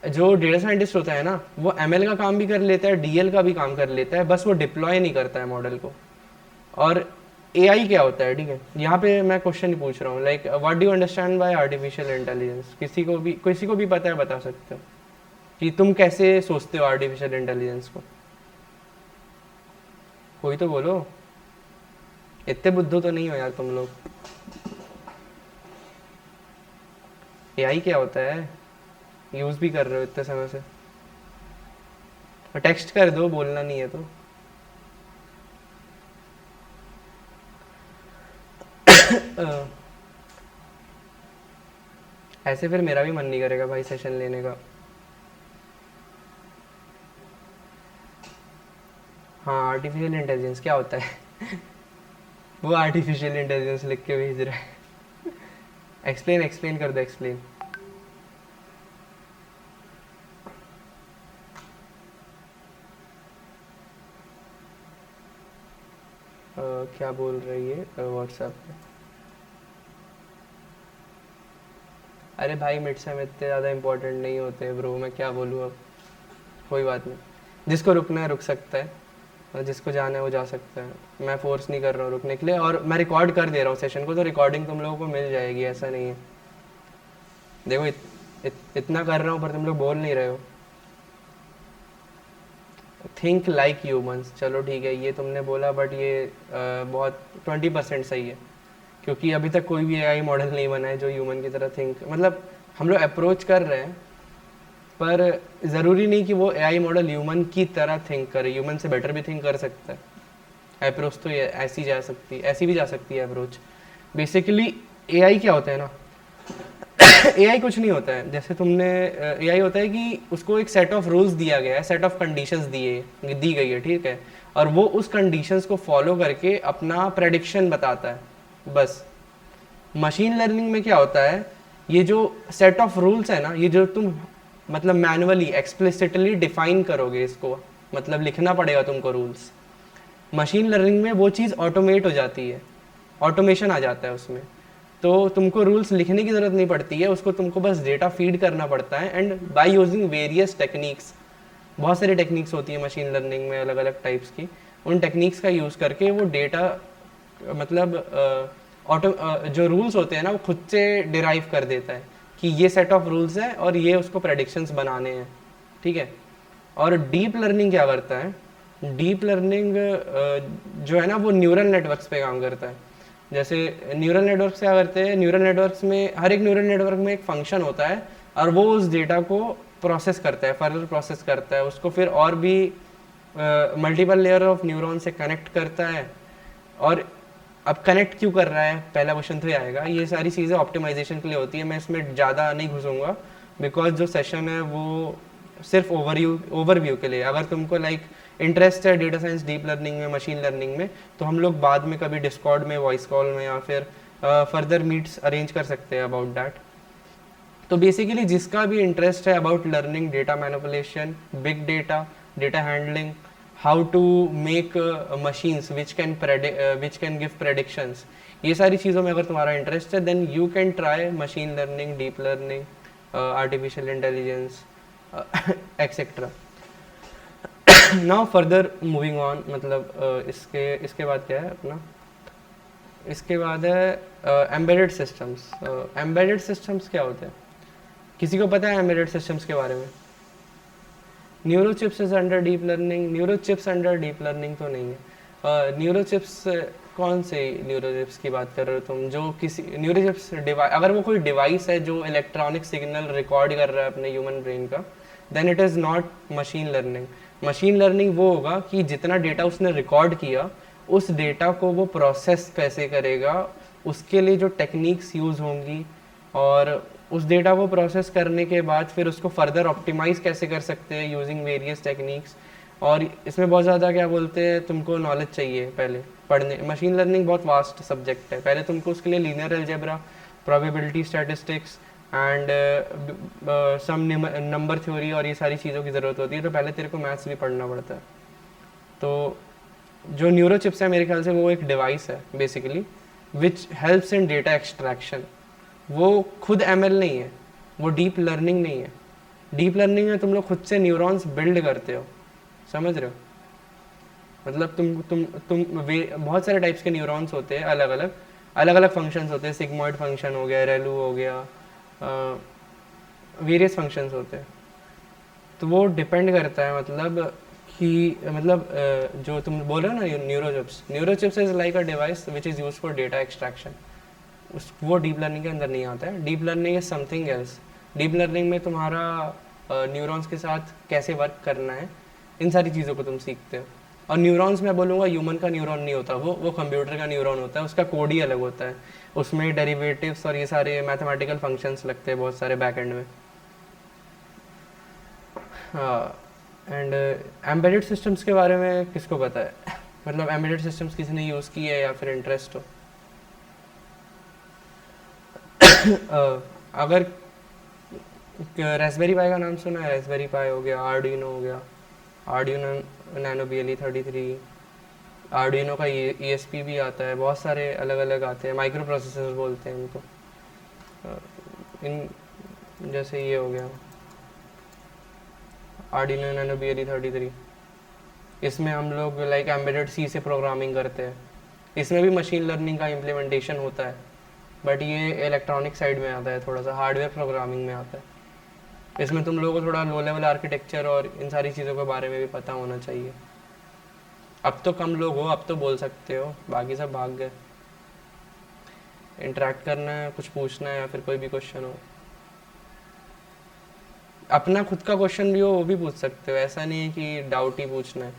जो डेटा साइंटिस्ट होता है ना वो एमएल का काम भी कर लेता है, डीएल का भी काम कर लेता है, बस वो डिप्लॉय नहीं करता है मॉडल को। और एआई क्या होता है, ठीक है, यहाँ पे मैं क्वेश्चन ही पूछ रहा हूँ, like what do you understand by artificial intelligence? किसी को भी पता है, बता सकते हो कि तुम कैसे सोचते हो आर्टिफिशियल इंटेलिजेंस को? कोई तो बोलो, इतने बुद्धू तो नहीं हो यार तुम लोग। एआई क्या होता है? यूज भी कर रहे हो इतने समय से, टेक्स्ट कर दो, बोलना नहीं है तो। ऐसे फिर मेरा भी मन नहीं करेगा भाई सेशन लेने का। हाँ, आर्टिफिशियल इंटेलिजेंस क्या होता है? वो आर्टिफिशियल इंटेलिजेंस लिख के भेज रहा है। एक्सप्लेन कर दो, एक्सप्लेन। क्या बोल रही है व्हाट्सएप पे? अरे भाई मिड सेम इतने ज़्यादा इंपॉर्टेंट नहीं होते ब्रो, मैं क्या बोलूँ अब। कोई बात नहीं, जिसको रुकना है रुक सकता है, और जिसको जाना है वो जा सकता है। मैं फोर्स नहीं कर रहा हूँ रुकने के लिए, और मैं रिकॉर्ड कर दे रहा हूँ सेशन को, तो रिकॉर्डिंग तुम लोगों को मिल जाएगी, ऐसा नहीं है। देखो इतना कर रहा हूँ पर तुम लोग बोल नहीं रहे हो। थिंक लाइक ह्यूमंस, चलो ठीक है ये तुमने बोला, बट ये बहुत 20% सही है, क्योंकि अभी तक कोई भी एआई मॉडल नहीं बना है जो ह्यूमन की तरह थिंक, मतलब हम लोग अप्रोच कर रहे हैं, पर ज़रूरी नहीं कि वो एआई मॉडल ह्यूमन की तरह थिंक करे, ह्यूमन से बेटर भी थिंक कर सकता है। अप्रोच तो ये ऐसी जा सकती है, ऐसी भी जा सकती है अप्रोच। बेसिकली एआई क्या होता है ना, एआई कुछ नहीं होता है, जैसे तुमने एआई होता है कि उसको एक सेट ऑफ रूल्स दिया गया है, सेट ऑफ कंडीशंस दी गई है, ठीक है, और वो उस कंडीशंस को फॉलो करके अपना प्रेडिक्शन बताता है, बस। मशीन लर्निंग में क्या होता है, ये जो सेट ऑफ रूल्स है ना, ये जो तुम मतलब मैनुअली एक्सप्लिसिटली डिफाइन करोगे इसको, मतलब लिखना पड़ेगा तुमको रूल्स। मशीन लर्निंग में वो चीज़ ऑटोमेट हो जाती है, ऑटोमेशन आ जाता है उसमें, तो तुमको रूल्स लिखने की ज़रूरत नहीं पड़ती है, उसको तुमको बस डेटा फीड करना पड़ता है। And by using various techniques, बहुत सारी टेक्निक्स होती है मशीन लर्निंग में अलग अलग टाइप्स की, उन टेक्निक्स का यूज़ करके वो डेटा मतलब जो रूल्स होते हैं ना वो खुद से डिराइव कर देता है कि ये सेट ऑफ रूल्स है और ये उसको प्रेडिक्शंस बनाने हैं, ठीक है। और डीप लर्निंग क्या करता है, डीप लर्निंग जो है ना वो न्यूरल नेटवर्क्स पे काम करता है। जैसे न्यूरल नेटवर्क्स क्या करते हैं, न्यूरल नेटवर्क्स में हर एक न्यूरल नेटवर्क में एक फंक्शन होता है, और वो उस डेटा को प्रोसेस करता है, फर्दर प्रोसेस करता है उसको, फिर और भी मल्टीपल लेयर ऑफ न्यूरॉन से कनेक्ट करता है। और अब कनेक्ट क्यों कर रहा है, पहला क्वेश्चन तो ये आएगा। ये सारी चीज़ें ऑप्टिमाइजेशन के लिए होती है, मैं इसमें ज़्यादा नहीं घुसूंगा, बिकॉज जो सेशन है वो सिर्फ ओवरव्यू के लिए। अगर तुमको लाइक इंटरेस्ट है डेटा साइंस, डीप लर्निंग में, मशीन लर्निंग में, तो हम लोग बाद में कभी डिस्कॉर्ड में, वॉइस कॉल में, या फिर फर्दर मीट्स अरेंज कर सकते हैं अबाउट दैट। तो बेसिकली जिसका भी इंटरेस्ट है about learning, data manipulation, big data, data handling, how to make machines which can give predictions, ये सारी चीज़ों में अगर तुम्हारा इंटरेस्ट है, then you can try machine learning, deep learning, artificial intelligence etcetera. Now further moving on, मतलब इसके बाद क्या है अपना, इसके बाद है एम्बेडेड सिस्टम्स। एम्बेडेड सिस्टम्स क्या होते हैं, किसी को पता है एम्बेडेड सिस्टम्स के बारे में? Neurochips is under deep learning, neurochips under deep learning तो नहीं है। न्यूरोचिप्स कौन से न्यूरोचिप्स की बात कर रहे हो तुम, जो किसी न्यूरोचिप्स डिवाइस, अगर वो कोई डिवाइस है जो इलेक्ट्रॉनिक सिग्नल रिकॉर्ड कर रहा है अपने ह्यूमन ब्रेन का, then it is not machine learning. Machine learning वो होगा कि जितना डेटा उसने रिकॉर्ड किया, उस डेटा को वो प्रोसेस कैसे करेगा, उसके लिए जो टेक्निक्स यूज़ होंगी, और उस डेटा को प्रोसेस करने के बाद फिर उसको फर्दर ऑप्टिमाइज कैसे कर सकते हैं यूजिंग वेरियस टेक्निक्स। और इसमें बहुत ज़्यादा क्या बोलते हैं, तुमको नॉलेज चाहिए पहले पढ़ने। मशीन लर्निंग बहुत वास्ट सब्जेक्ट है, पहले तुमको उसके लिए linear algebra, probability statistics and some number theory और ये सारी चीज़ों की ज़रूरत होती है। तो पहले तेरे को मैथ्स भी पढ़ना पड़ता है। तो जो न्यूरो चिप्स है मेरे ख्याल से वो एक डिवाइस है basically which helps in data extraction. वो खुद एमएल नहीं है, वो डीप लर्निंग नहीं है। डीप लर्निंग में तुम लोग खुद से न्यूरॉन्स बिल्ड करते हो, समझ रहे हो? मतलब तुम बहुत सारे टाइप्स के न्यूरॉन्स होते हैं, अलग अलग फंक्शंस होते हैं। सिग्मॉइड फंक्शन हो गया, रेलू हो गया, वेरियस फंक्शंस होते हैं। तो वो डिपेंड करता है मतलब कि जो तुम बोल रहे हो ना neurochips is like a device which is use for data extraction. वो डीप लर्निंग के अंदर नहीं आता है। Deep learning is something else. Deep learning में तुम्हारा न्यूरॉन्स के साथ कैसे वर्क करना है, इन सारी चीज़ों को तुम सीखते हो। और न्यूरॉन्स मैं बोलूँगा ह्यूमन का न्यूरॉन नहीं होता, वो कंप्यूटर का न्यूरॉन होता है। उसका कोड ही अलग होता है, उसमें डेरिवेटिव्स और ये सारे मैथमेटिकल फंक्शंस लगते हैं बहुत सारे बैक एंड में। हाँ। एंड एम्बेडेड सिस्टम्स के बारे में किसको पता है? मतलब एम्बेडेड सिस्टम्स किसी ने यूज़ किए है या फिर इंटरेस्ट हो? अगर रेस्बेरी पाई का नाम सुना है? रेस्बेरी पाई हो गया, आर्डिनो हो गया, आर्डिनो नैनो BLE 33, आर्डिनो का ESP भी आता है, बहुत सारे अलग अलग आते हैं, माइक्रो प्रोसेसर्स बोलते हैं इनको। इन जैसे ये हो गया आर्डिनो नैनो BLE 33, इसमें हम लोग लाइक एम्बेडेड C से प्रोग्रामिंग करते हैं। इसमें भी मशीन लर्निंग का इम्प्लीमेंटेशन होता है, बट ये इलेक्ट्रॉनिक साइड में आता है, थोड़ा सा हार्डवेयर प्रोग्रामिंग में आता है। इसमें तुम लोगों को थोड़ा लो लेवल आर्किटेक्चर और इन सारी चीज़ों के बारे में भी पता होना चाहिए। अब तो कम लोग हो, अब तो बोल सकते हो, बाकी सब भाग गए। इंटरेक्ट करना है, कुछ पूछना है या फिर कोई भी क्वेश्चन हो, अपना खुद का क्वेश्चन भी हो वो भी पूछ सकते हो, ऐसा नहीं है कि डाउट ही पूछना है।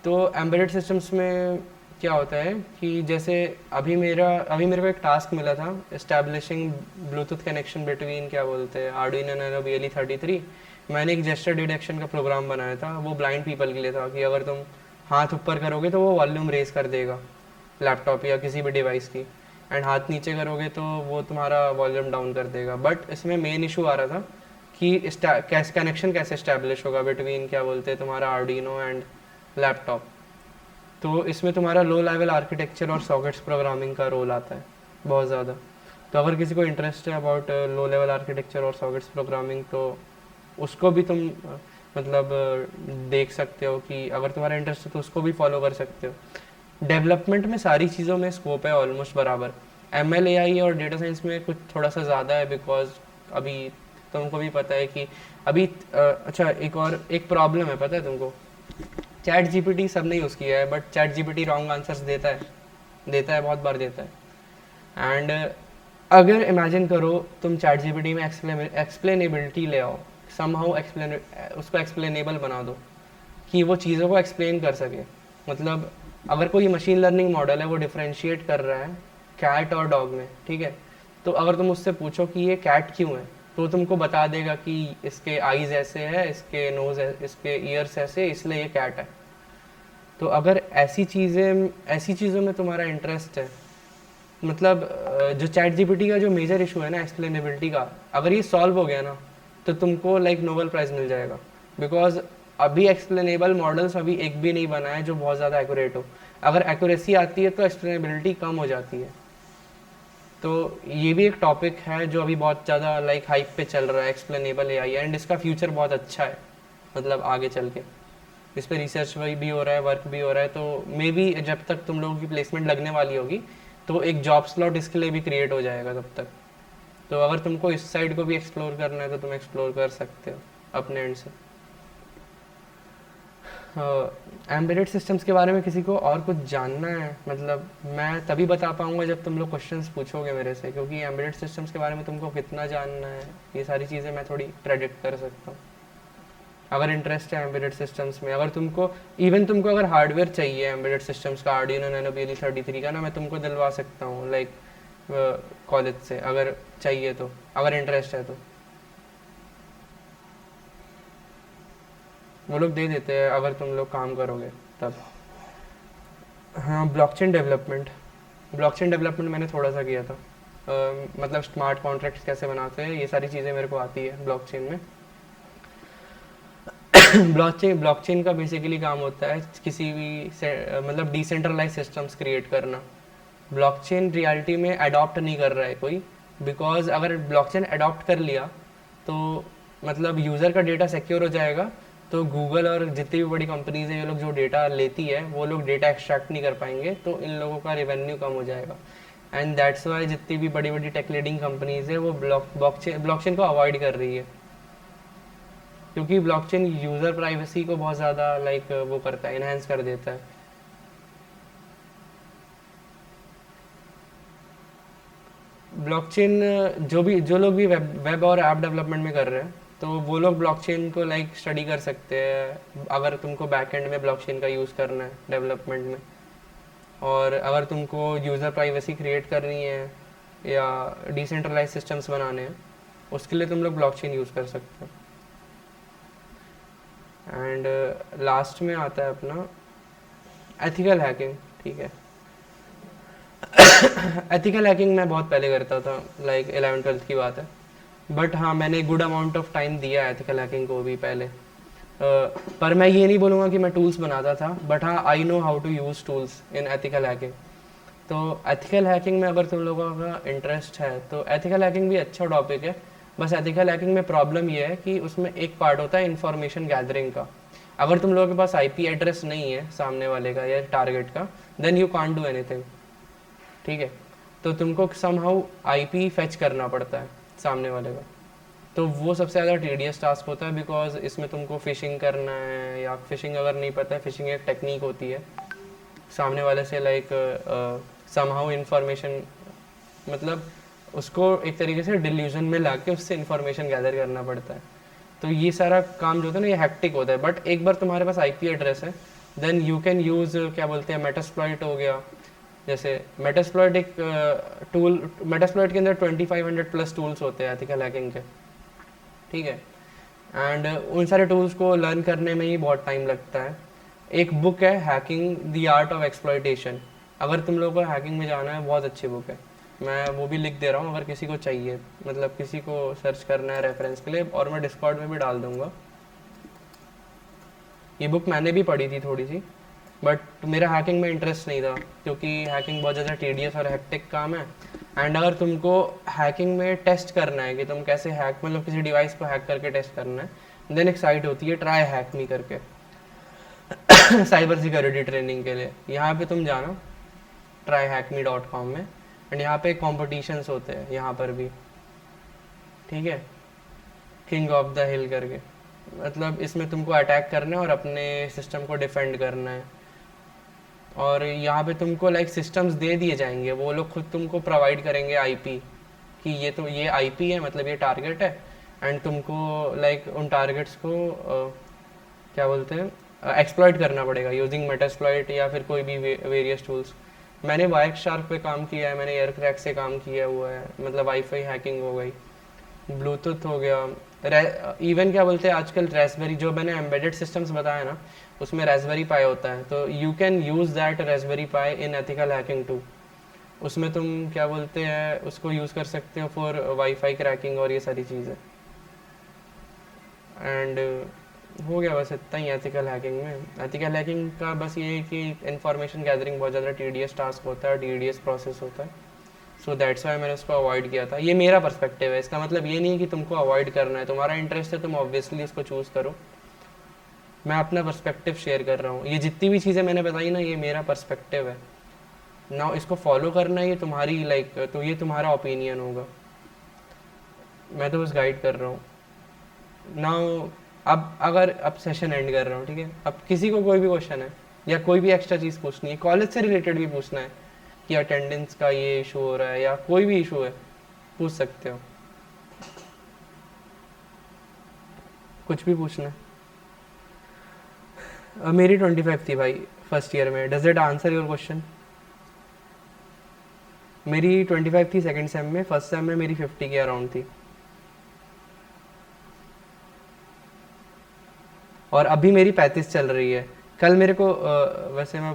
तो एम्बेडेड सिस्टम्स में क्या होता है कि जैसे अभी मेरे को एक टास्क मिला था, एस्टैब्लिशिंग ब्लूटूथ कनेक्शन बिटवीन क्या बोलते हैं आर्डिनो नैनो BLE 33। मैंने एक जेस्चर डिटेक्शन का प्रोग्राम बनाया था, वो ब्लाइंड पीपल के लिए था कि अगर तुम हाथ ऊपर करोगे तो वो वॉल्यूम रेज कर देगा लैपटॉप या किसी भी डिवाइस की, एंड हाथ नीचे करोगे तो वो तुम्हारा वॉल्यूम डाउन कर देगा। बट इसमें मेन इशू आ रहा था कि कैसे कनेक्शन कैसे इस्टेब्लिश होगा बिटवीन क्या बोलते हैं तुम्हारा आर्डिनो एंड लैपटॉप। तो इसमें तुम्हारा लो लेवल आर्किटेक्चर और सॉकेट्स प्रोग्रामिंग का रोल आता है बहुत ज़्यादा। तो अगर किसी को इंटरेस्ट है अबाउट लो लेवल आर्किटेक्चर और सॉकेट्स प्रोग्रामिंग तो उसको भी तुम देख सकते हो कि अगर तुम्हारा इंटरेस्ट है तो उसको भी फॉलो कर सकते हो। डेवलपमेंट में सारी चीज़ों में स्कोप है ऑलमोस्ट बराबर। ML AI और डेटा साइंस में कुछ थोड़ा सा ज़्यादा है, बिकॉज अभी तुमको भी पता है कि अभी अच्छा एक प्रॉब्लम है, पता है तुमको? ChatGPT सब ने यूज़ किया है, बट ChatGPT रॉन्ग आंसर्स देता है बहुत बार देता है। एंड अगर इमेजिन करो तुम ChatGPT में एक्सप्लेनेबिलिटी ले आओ, समहाउ उसको एक्सप्लेनेबल बना दो कि वो चीज़ों को एक्सप्लेन कर सके। मतलब अगर कोई मशीन लर्निंग मॉडल है वो डिफ्रेंशिएट कर रहा है कैट और डॉग में, ठीक है, तो अगर तुम उससे पूछो कि ये कैट क्यों है तो तुमको बता देगा कि इसके आईज ऐसे है, इसके नोज इसके ईयर्स ऐसे, इसलिए ये कैट है। तो अगर ऐसी चीज़ों में तुम्हारा इंटरेस्ट है, मतलब जो ChatGPT का जो मेजर इशू है ना एक्सप्लेनेबिलिटी का, अगर ये सॉल्व हो गया ना तो तुमको लाइक नोबेल प्राइज़ मिल जाएगा। बिकॉज अभी एक्सप्लेनेबल मॉडल्स अभी एक भी नहीं बना है जो बहुत ज़्यादा एक्यूरेट हो। अगर एक्यूरेसी आती है तो एक्सप्लेनेबिलिटी कम हो जाती है। तो ये भी एक टॉपिक है जो अभी बहुत ज़्यादा लाइक हाइप पे चल रहा है, एक्सप्लेनेबल AI, एंड इसका फ्यूचर बहुत अच्छा है। मतलब आगे चल के इस पर रिसर्च भी हो रहा है, वर्क भी हो रहा है। तो मे बी जब तक तुम लोगों की प्लेसमेंट लगने वाली होगी तो एक जॉब स्लॉट इसके लिए भी क्रिएट हो जाएगा तब तक। तो अगर तुमको इस साइड को भी एक्सप्लोर करना है तो तुम एक्सप्लोर कर सकते हो अपने एंड से। एम्बेडेड सिस्टम्स के बारे में किसी को और कुछ जानना है? मतलब मैं तभी बता पाऊंगा जब तुम लोग क्वेश्चंस पूछोगे मेरे से, क्योंकि एम्बेडेड सिस्टम्स के बारे में तुमको कितना जानना है ये सारी चीज़ें मैं थोड़ी प्रेडिक्ट कर सकता हूँ। अगर इंटरेस्ट है एम्बेडेड सिस्टम्स में, अगर तुमको इवन तुमको अगर हार्डवेयर चाहिए एम्बेडेड सिस्टम्स का, आर्डिनो नैनो BL33 का ना, मैं तुमको दिलवा सकता हूँ लाइक कॉलेज से, अगर चाहिए तो, अगर इंटरेस्ट है तो वो लोग दे देते हैं अगर तुम लोग काम करोगे तब। हाँ, ब्लॉकचेन डेवलपमेंट मैंने थोड़ा सा किया था। मतलब स्मार्ट कॉन्ट्रैक्ट्स कैसे बनाते हैं, ये सारी चीज़ें मेरे को आती है ब्लॉकचेन में। ब्लॉकचेन का बेसिकली काम होता है किसी भी मतलब डिसेंट्रलाइज सिस्टम्स क्रिएट करना। ब्लॉकचेन रियलिटी में अडॉप्ट नहीं कर रहा है कोई, बिकॉज अगर ब्लॉकचेन अडॉप्ट कर लिया तो मतलब यूज़र का डेटा सिक्योर हो जाएगा, तो गूगल और जितनी भी बड़ी कंपनीज है ये लोग जो डेटा लेती है वो लोग डेटा एक्सट्रैक्ट नहीं कर पाएंगे, तो इन लोगों का रेवेन्यू कम हो जाएगा। एंड दैट्स वाई जितनी भी बड़ी बड़ी टेक लीडिंग कंपनीज है वो ब्लॉकचेन को अवॉइड कर रही है, क्योंकि ब्लॉकचेन यूज़र प्राइवेसी को बहुत ज़्यादा लाइक वो करता है, इनहेंस कर देता है। ब्लॉकचेन जो लोग भी वेब और ऐप डेवलपमेंट में कर रहे हैं, तो वो लोग ब्लॉकचेन को लाइक स्टडी कर सकते हैं अगर तुमको बैकएंड में ब्लॉकचेन का यूज़ करना है डेवलपमेंट में। और अगर तुमको यूज़र प्राइवेसी क्रिएट करनी है या डिसेंट्रलाइज सिस्टम्स बनाने हैं, उसके लिए तुम लोग ब्लॉकचेन यूज़ कर सकते हो। एंड लास्ट में आता है अपना एथिकल हैकिंग। ठीक है, एथिकल हैकिंग मैं बहुत पहले करता था, लाइक 11th-12th की बात है। बट हाँ, मैंने गुड अमाउंट ऑफ टाइम दिया है एथिकल हैकिंग को भी पहले। पर मैं ये नहीं बोलूँगा कि मैं टूल्स बनाता था, बट हाँ, I know how to use tools in ethical hacking. तो एथिकल हैकिंग में अगर तुम लोगों का इंटरेस्ट है तो एथिकल हैकिंग भी अच्छा टॉपिक है। बस एथिकल हैकिंग में प्रॉब्लम ये है कि उसमें एक पार्ट होता है इंफॉर्मेशन गैदरिंग का। अगर तुम लोगों के पास IP एड्रेस नहीं है सामने वाले का या टारगेट का, then you can't do anything. ठीक है, तो तुमको समहाउ IP फेच करना पड़ता है सामने वाले का। तो वो सबसे ज़्यादा टीडियस टास्क होता है, बिकॉज इसमें तुमको फिशिंग करना है, या फिशिंग अगर नहीं पता है, फिशिंग एक टेक्निक होती है सामने वाले से लाइक समहाउ इंफॉर्मेशन, मतलब उसको एक तरीके से डिल्यूजन में ला के उससे इंफॉर्मेशन गैदर करना पड़ता है। तो ये सारा काम जो होता है ना, ये हैक्टिक होता है। बट एक बार तुम्हारे पास IP एड्रेस है, देन यू कैन यूज़ क्या बोलते हैं, मेटास्प्लॉइट हो गया। जैसे मेटास्प्लॉइट एक टूल, मेटास्प्लॉइट के अंदर 2500+ टूल्स होते हैं एथिकल हैकिंग के। ठीक है, एंड उन सारे टूल्स को लर्न करने में ही बहुत टाइम लगता है। एक बुक है hacking the art of exploitation, अगर तुम लोगों को हैकिंग में जाना है, बहुत अच्छी बुक है। मैं वो भी लिख दे रहा हूँ अगर किसी को चाहिए, मतलब किसी को सर्च करना है रेफरेंस के लिए, और मैं डिस्कॉर्ड में भी डाल दूंगा। ये बुक मैंने भी पढ़ी थी थोड़ी सी, बट मेरा हैकिंग में इंटरेस्ट नहीं था, क्योंकि हैकिंग बहुत ज़्यादा टीडियस और हेक्टिक काम है। एंड अगर तुमको हैकिंग में टेस्ट करना है कि तुम कैसे हैक, मतलब किसी डिवाइस को हैक करके टेस्ट करना है, देन एक साइट होती है ट्राई हैक मी करके साइबर सिक्योरिटी ट्रेनिंग के लिए। यहाँ पे तुम जाना tryhackme.com में, एंड यहाँ पे कॉम्पिटिशन्स होते हैं यहाँ पर भी। ठीक है, किंग ऑफ द हिल करके, मतलब इसमें तुमको अटैक करना है और अपने सिस्टम को डिफेंड करना है। और यहाँ पे तुमको लाइक सिस्टम्स दे दिए जाएंगे, वो लोग खुद तुमको प्रोवाइड करेंगे IP, कि ये तो ये IP है, मतलब ये टारगेट है। एंड तुमको लाइक उन टारगेट्स को क्या बोलते हैं, एक्सप्लॉइट करना पड़ेगा यूजिंग मेटास्प्लॉइट या फिर कोई भी वेरियस टूल्स। मैंने वायर शार्क पे काम किया है, मैंने एयरक्रैक से काम किया हुआ है, मतलब वाईफाई हैकिंग हो गई, ब्लूटूथ हो गया, इवन क्या बोलते हैं आजकल रेस्पबेरी, जो मैंने एम्बेडेड सिस्टम्स बताया ना, उसमें रेस्पबेरी पाई होता है, तो you can use that Raspberry Pi in ethical hacking too. उसमें तुम क्या बोलते हैं उसको यूज़ कर सकते हो फॉर वाईफाई क्रैकिंग और ये सारी चीज़ें। एंड हो गया, बस इतना ही एथिकल हैकिंग में। एथिकल हैकिंग का बस ये है कि इंफॉर्मेशन गैदरिंग बहुत ज़्यादा टीडियस टास्क होता है, टीडियस प्रोसेस होता है। सो दैट्स वाई मैंने उसको अवॉइड किया था। ये मेरा पर्सपेक्टिव है, इसका मतलब ये नहीं है कि तुमको अवॉइड करना है, तुम्हारा इंटरेस्ट है तुम ऑब्वियसली इसको चूज़ करो। मैं अपना पर्सपेक्टिव शेयर कर रहा हूँ, ये जितनी भी चीज़ें मैंने बताई ना, ये मेरा पर्सपेक्टिव है ना, इसको फॉलो करना ये तुम्हारी लाइक, तो ये तुम्हारा ओपिनियन होगा, मैं तो बस गाइड कर रहा हूँ ना। अब अगर अब सेशन एंड कर रहा हूँ, ठीक है, अब किसी को कोई भी क्वेश्चन है या कोई भी एक्स्ट्रा चीज़ पूछनी है, कॉलेज से रिलेटेड भी पूछना है कि अटेंडेंस का ये इशू हो रहा है या कोई भी इशू है, पूछ सकते हो, कुछ भी पूछना है। मेरी 25 थी भाई फर्स्ट ईयर में। Does it answer your question? मेरी 25 थी सेकंड सेम में, फर्स्ट सेम में मेरी 50 के अराउंड थी। और अभी मेरी 35 चल रही है। कल मेरे को वैसे मैं,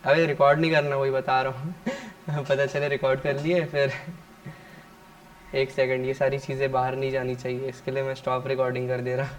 अरे रिकॉर्ड नहीं करना, वही बता रहा हूँ पता चले रिकॉर्ड कर लिए फिर एक सेकंड, ये सारी चीज़ें बाहर नहीं जानी चाहिए, इसके लिए मैं स्टॉप रिकॉर्डिंग कर दे रहा।